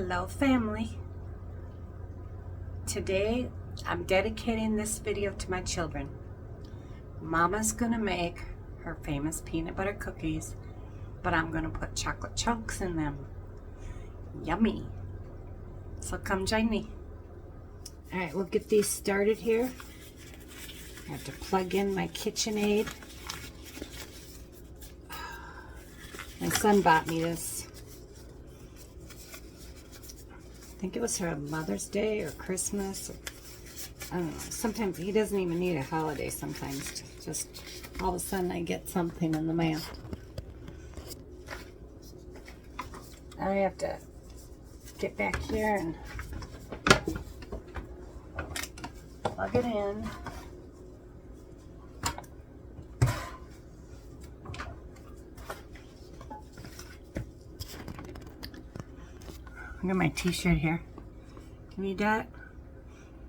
Hello family. Today I'm dedicating this video to my children. Mama's gonna make her famous peanut butter cookies, but I'm gonna put chocolate chunks in them. Yummy. So come join me. Alright, we'll get these started here. I have to plug in my KitchenAid. My son bought me this. I think it was for Mother's Day or Christmas. Or, I don't know. Sometimes he doesn't even need a holiday sometimes. Just all of a sudden I get something in the mail. I have to get back here and plug it in. Look at my t-shirt here. Can you read that?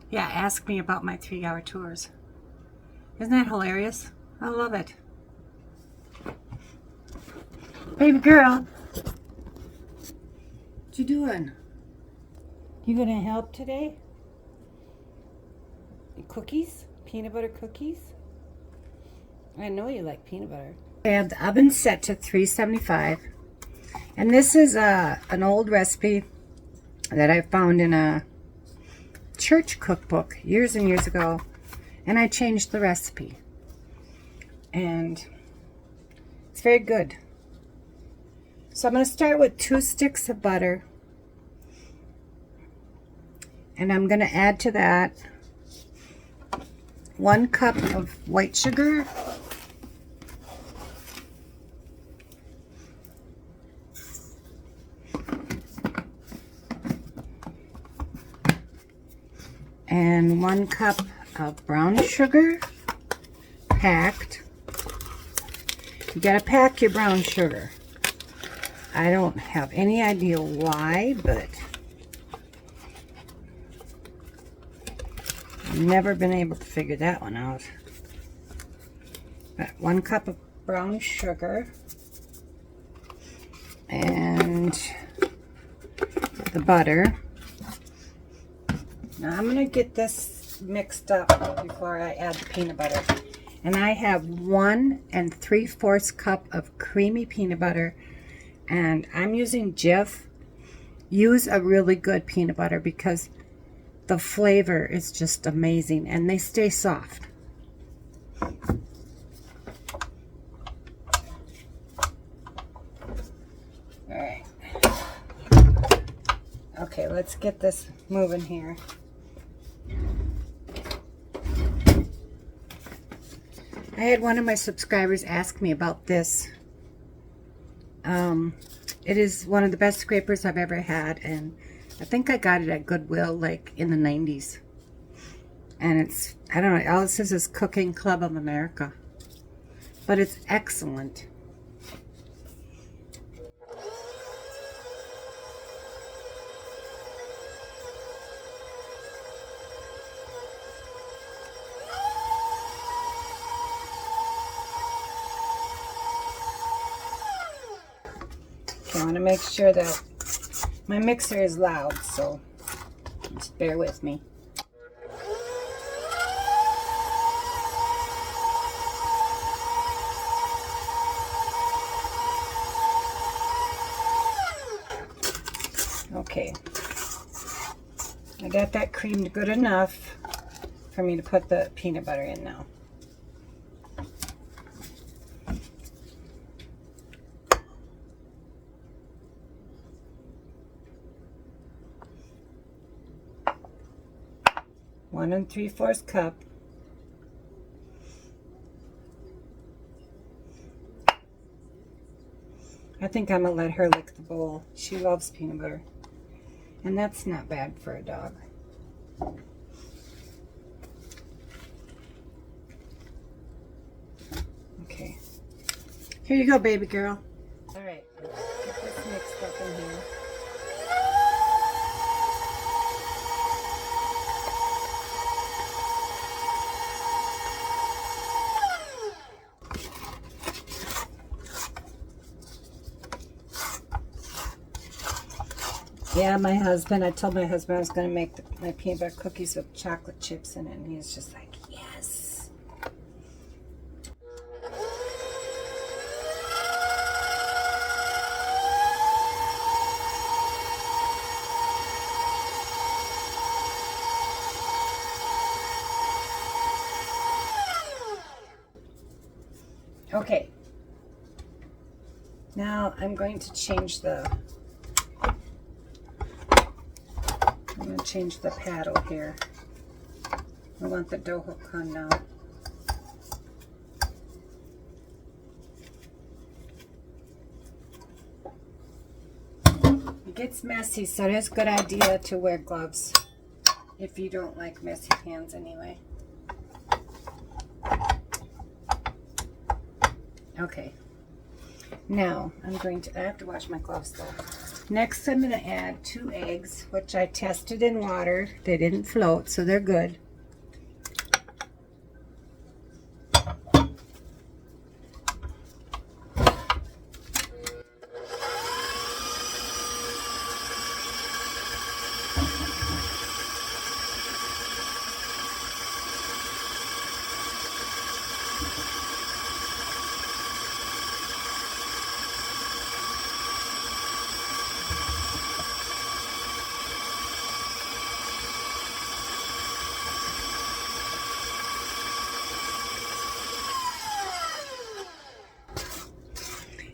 Yeah, ask me about my 3-hour tours. Isn't that hilarious? I love it. Baby girl. What you doing? You gonna help today? Cookies? Peanut butter cookies? I know you like peanut butter. I have the oven set to 375. And this is an old recipe that I found in a church cookbook years and years ago, and I changed the recipe, and it's very good. So I'm going to start with 2 sticks of butter, and I'm going to add to that 1 cup of white sugar, and 1 cup of brown sugar, packed. You gotta pack your brown sugar. I don't have any idea why, but I've never been able to figure that one out. But 1 cup of brown sugar and the butter. Now I'm going to get this mixed up before I add the peanut butter. And I have 1 3/4 cup of creamy peanut butter. And I'm using Jif. Use a really good peanut butter because the flavor is just amazing and they stay soft. Alright. Okay, let's get this moving here. I had one of my subscribers ask me about this. It is one of the best scrapers I've ever had, and I think I got it at Goodwill like in the 90s. And it's, I don't know, all it says is Cooking Club of America. But it's excellent. I want to make sure that my mixer is loud, so just bear with me. Okay, I got that creamed good enough for me to put the peanut butter in now. One 3/4 cup. I think I'm gonna let her lick the bowl. She loves peanut butter. And that's not bad for a dog. Okay. Here you go, baby girl. Alright, get this mixed up in here. Yeah, I told my husband I was going to make my peanut butter cookies with chocolate chips in it, and he's just like, yes. Okay. Now I'm going to change the paddle here. I want the dough hook on now. It gets messy, so it is a good idea to wear gloves if you don't like messy hands anyway. Okay. Now I have to wash my gloves though. Next I'm going to add 2 eggs, which I tested in water. They didn't float, so they're good.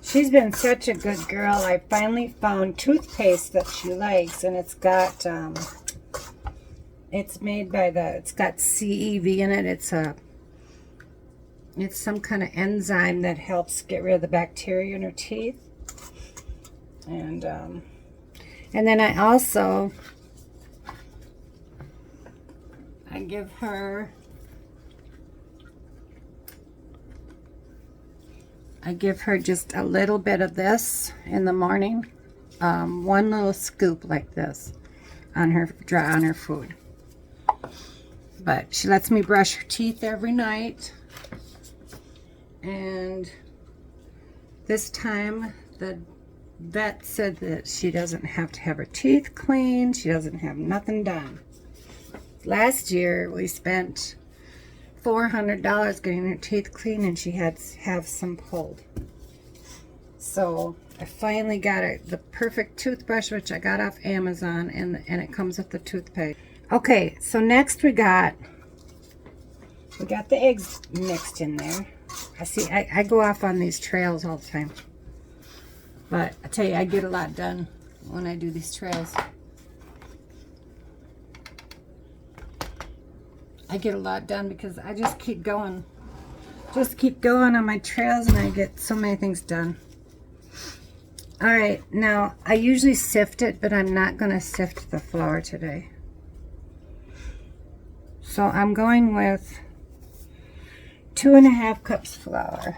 She's been such a good girl. I finally found toothpaste that she likes, and it's got it's got CEV in it. It's some kind of enzyme that helps get rid of the bacteria in her teeth. And then I give her just a little bit of this in the morning, 1 little scoop like this on her food. But she lets me brush her teeth every night, and this time the vet said that she doesn't have to have her teeth cleaned. She doesn't have nothing done. Last year we spent $400 getting her teeth cleaned, and she had to have some pulled. So I finally got her the perfect toothbrush, which I got off Amazon, and it comes with the toothpaste. Okay, so next we got the eggs mixed in there. I go off on these trails all the time, but I tell you, I get a lot done when I do these trails. I get a lot done because I just keep going on my trails, and I get so many things done. All right, now I usually sift it, but I'm not going to sift the flour today. So I'm going with 2.5 cups flour.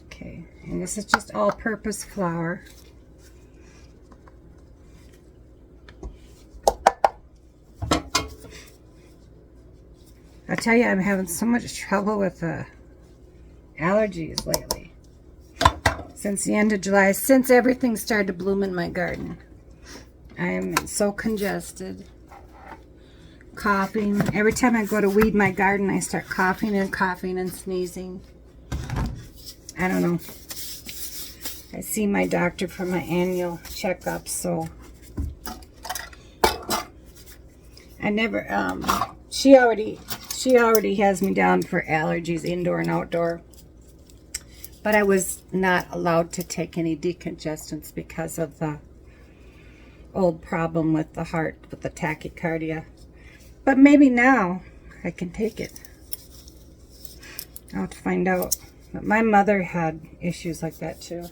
Okay, and this is just all-purpose flour. I tell you, I'm having so much trouble with allergies lately. Since the end of July, since everything started to bloom in my garden. I am so congested. Coughing. Every time I go to weed my garden, I start coughing and sneezing. I don't know. I see my doctor for my annual checkup, so I never, she already has me down for allergies, indoor and outdoor. But I was not allowed to take any decongestants because of the old problem with the heart, with the tachycardia. But maybe now I can take it. I'll have to find out. But my mother had issues like that too.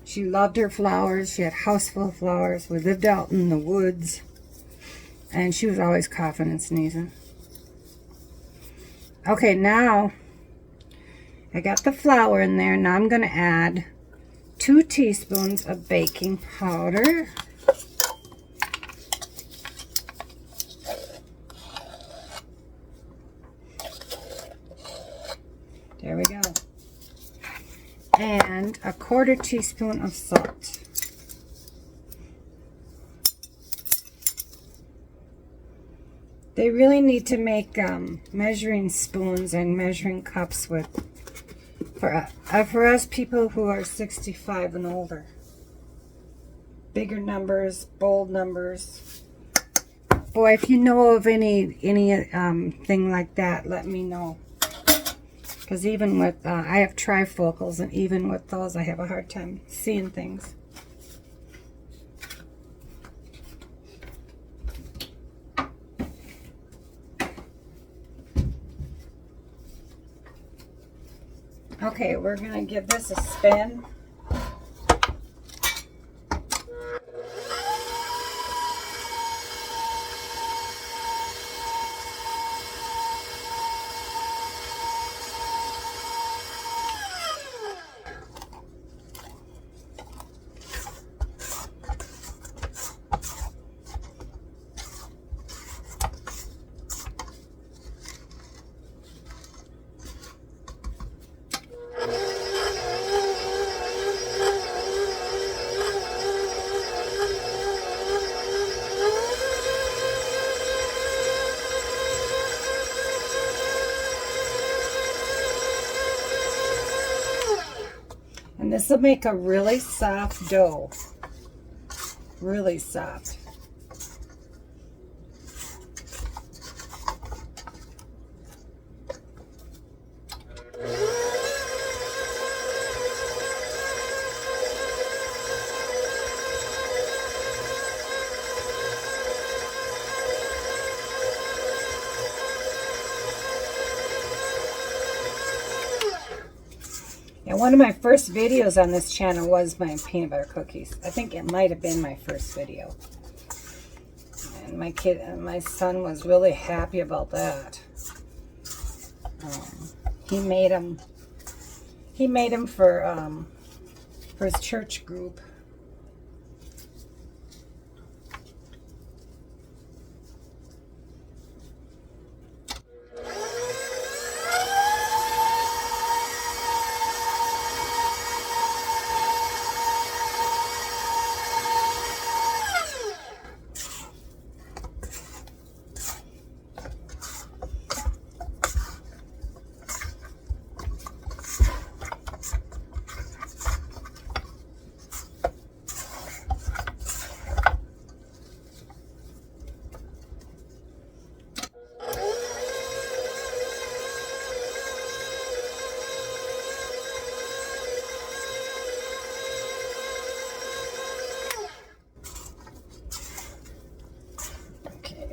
She loved her flowers. She had a house full of flowers. We lived out in the woods. And she was always coughing and sneezing. Okay, now I got the flour in there. Now I'm going to add 2 teaspoons of baking powder. There we go. And a 1/4 teaspoon of salt. They really need to make measuring spoons and measuring cups with for us people who are 65 and older. Bigger numbers, bold numbers. Boy, if you know of any thing like that, let me know. Because even with, I have trifocals, and even with those, I have a hard time seeing things. Okay, we're going to give this a spin. And this will make a really soft dough. Really soft. And one of my first videos on this channel was my peanut butter cookies. I think it might have been my first video. And my son was really happy about that. He made them for his church group.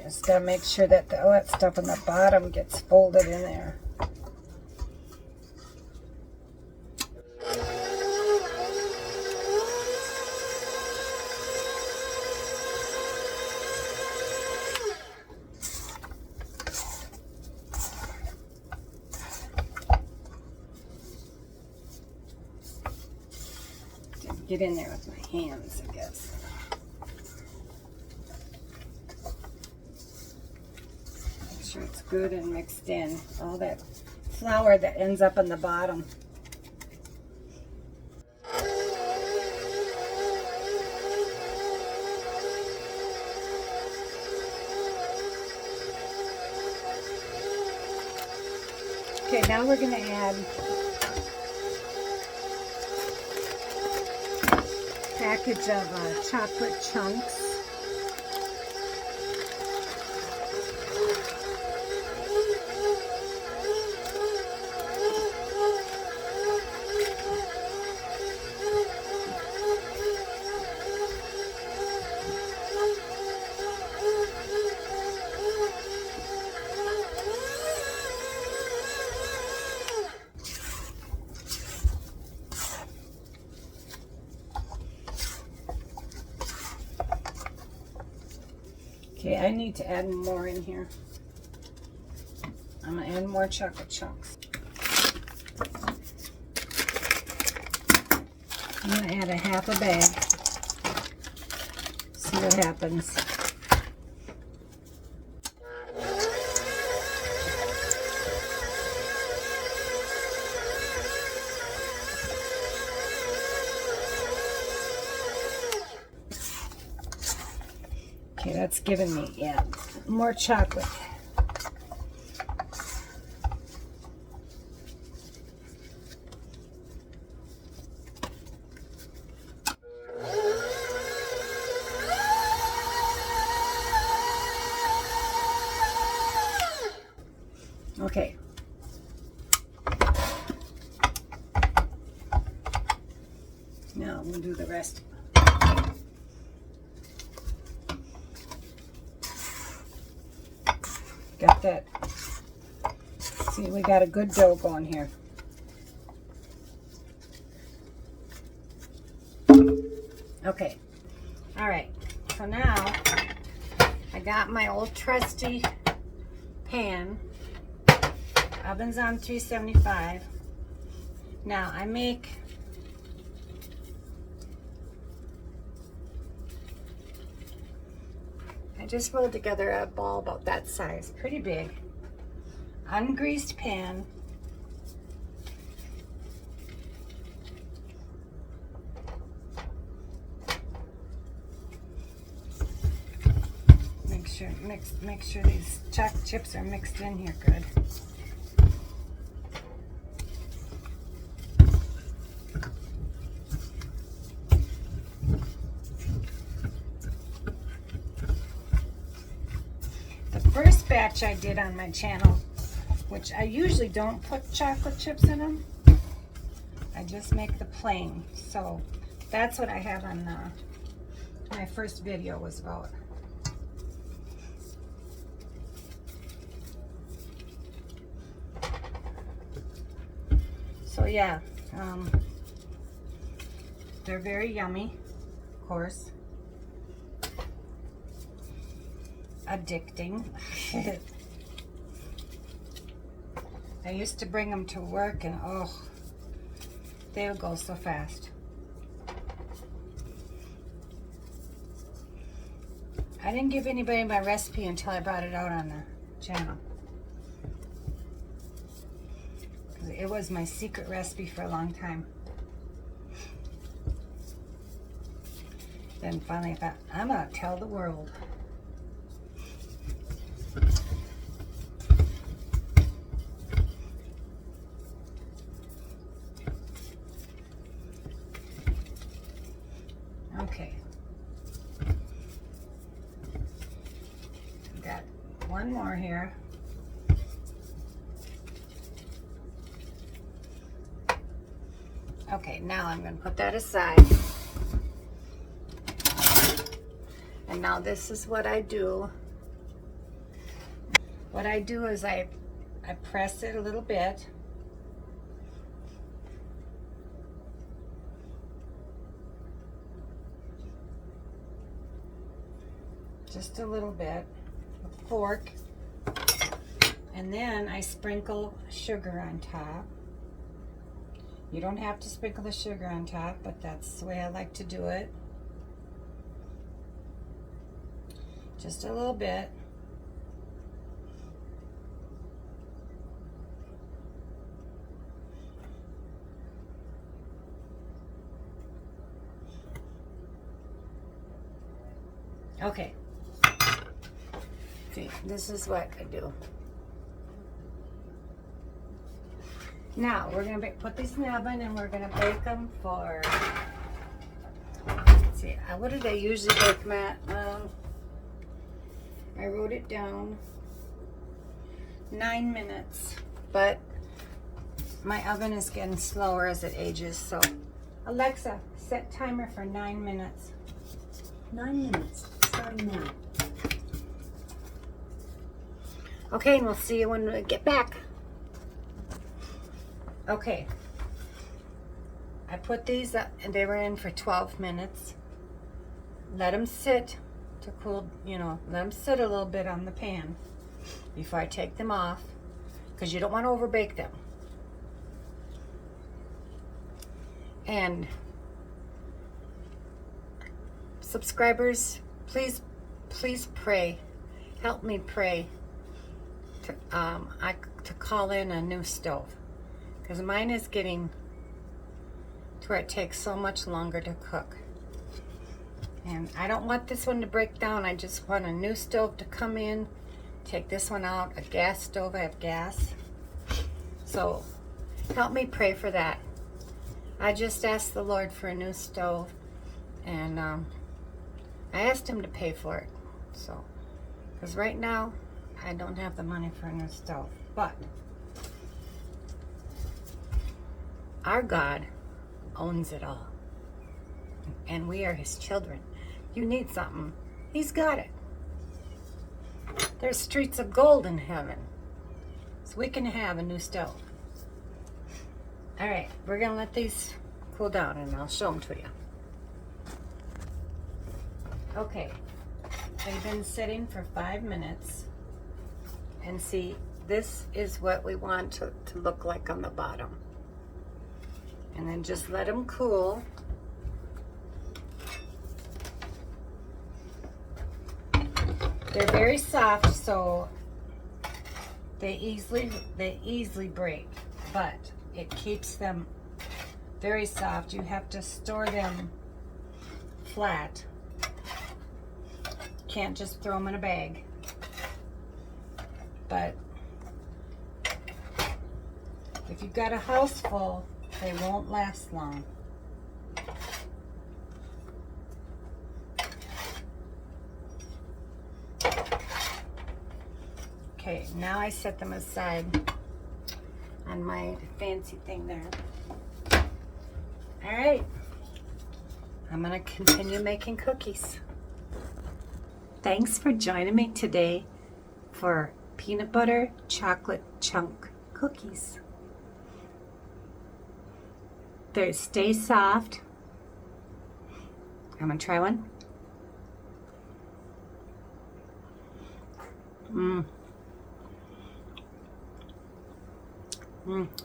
Just gotta make sure that all that stuff on the bottom gets folded in there. Didn't get in there with my hands, I guess. It's good and mixed in. All that flour that ends up on the bottom. Okay, now we're going to add a package of chocolate chunks. Okay, I need to add more in here. I'm going to add more chocolate chunks. I'm going to add a half a bag. See what happens. Okay, that's giving me, yeah, more chocolate. Okay. Now we'll do the rest. Got that. See, we got a good dough going here. Okay. All right. So now I got my old trusty pan. Oven's on 375. Now I just rolled together a ball about that size, pretty big. Ungreased pan. Make sure these chocolate chips are mixed in here good. The first batch I did on my channel, which I usually don't put chocolate chips in them, I just make the plain. So that's what I have on my first video was about. So yeah, they're very yummy, of course. Addicting. I used to bring them to work and oh, they would go so fast. I didn't give anybody my recipe until I brought it out on the channel. It was my secret recipe for a long time. Then finally I thought, I'm gonna tell the world. Okay. Got one more here. Okay, now I'm going to put that aside. And now this is what I do. What I do is I press it a little bit. Just a little bit. A fork. And then I sprinkle sugar on top. You don't have to sprinkle the sugar on top, but that's the way I like to do it. Just a little bit. Okay. See, this is what I do. Now, we're going to put these in the oven and we're going to bake them for, let's see, what did I usually bake them at? I wrote it down, 9 minutes, but my oven is getting slower as it ages, so Alexa, set timer for 9 minutes. 9 minutes, starting now. Okay, and we'll see you when we get back. Okay, I put these up and they were in for 12 minutes. Let them sit to cool, let them sit a little bit on the pan before I take them off, because you don't want to overbake them. And subscribers, please pray, help me pray to call in a new stove. Because mine is getting to where it takes so much longer to cook. And I don't want this one to break down. I just want a new stove to come in. Take this one out, a gas stove. I have gas. So help me pray for that. I just asked the Lord for a new stove, and I asked him to pay for it. So, because right now I don't have the money for a new stove, but our God owns it all, and we are his children. You need something, he's got it. There's streets of gold in heaven, so we can have a new stove. All right, we're gonna let these cool down and I'll show them to you. Okay, they've been sitting for 5 minutes, and see, this is what we want to look like on the bottom. And then just let them cool. They're very soft, so they easily break, but it keeps them very soft. You have to store them flat. Can't just throw them in a bag. But if you've got a house full, they won't last long. Okay, now I set them aside on my fancy thing there. All right, I'm gonna continue making cookies. Thanks for joining me today for peanut butter chocolate chunk cookies. They stay soft. I'm gonna try one.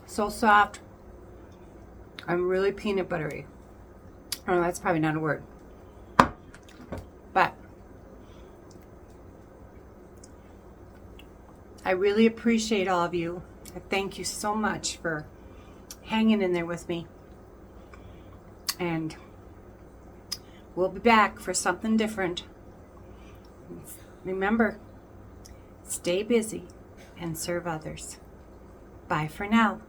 So soft. I'm really peanut buttery. Oh, that's probably not a word. But I really appreciate all of you. I thank you so much for hanging in there with me. And we'll be back for something different. Remember, stay busy and serve others. Bye for now.